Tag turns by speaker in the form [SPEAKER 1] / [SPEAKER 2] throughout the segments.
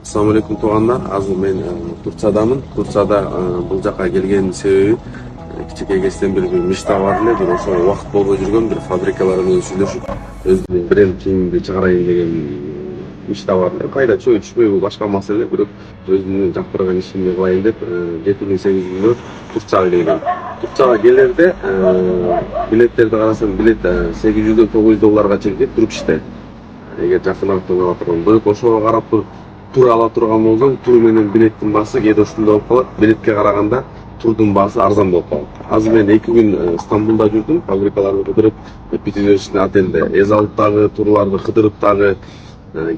[SPEAKER 1] Assalamu alaikum tуугандар. Азыр мен Турциядамын. Турцияда бул жака келгенин себеби кичинекей кезден бери бир мечта бар эле, бир ошо убакыт болбой жүргөн бир фабрикалар менен сүйлөшүп, өзүмдүн бренд кийимди чыгарайын деген мечта бар эле. Кайда чөйүшпөй бул башка маселе, бирок өзүмдүн жактырган ишимди кылайын деп 7 күн 8 күндө Турцияга келгем. Турцияга келерде билеттерди карасам, билет $800-900 чейин туруп иштейт. Эгер жакыныраак ала турган, бирок ошого карап тур ала турган болсоң, тур менен билеттин баасы кээде ушундай болуп калат. Билетке караганда турдун баасы арзан болуп калат. Азыр мен 2 күн Стамбулда жүрдүм, фабрикаларды кыдырып, Пятизвездочный отельде эз алып дагы турларды кыдырып дагы,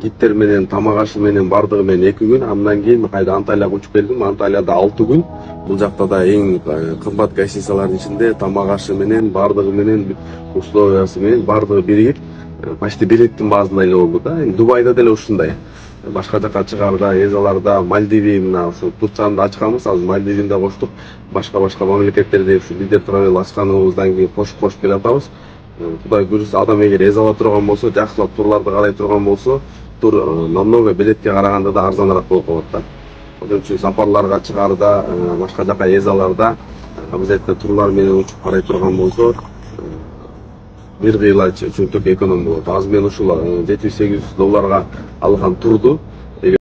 [SPEAKER 1] гидтер менен, тамак ашы менен бардыгы менен 2 күн. Андан кийин кайда Анталияга учуп келдим. Анталияда 6 күн. Бул жакта да эң кымбат гостиницалардын ичинде тамак ашы менен, бардыгы менен, условиясы менен бардыгы биригип, почти билеттин баасында эле болду да. Дубайда деле ушундай. Башка жака чыгарда, Эзаларда, Мальдиви, мына ушу Турцияны ачканбыз, азыр Мальдивини да коштук. Башка мамлекеттерде ушу Лидер Travel ачканыбыздан кийин кошуп келе атабыз. Кудай буйруса, адам эгер эз ала турган болсо, жакшылап турларды карай турган болсо, тур намного билетке караганда да арзаныраак болуп калат да. Ошон үчүн сапарларга чыгарда, башка жака эзаларда обязательно турлар менен учуп карай турган болсо, бир кыйла чөнтөк эконом болот. Азыр мен ушул $700-800 алган турду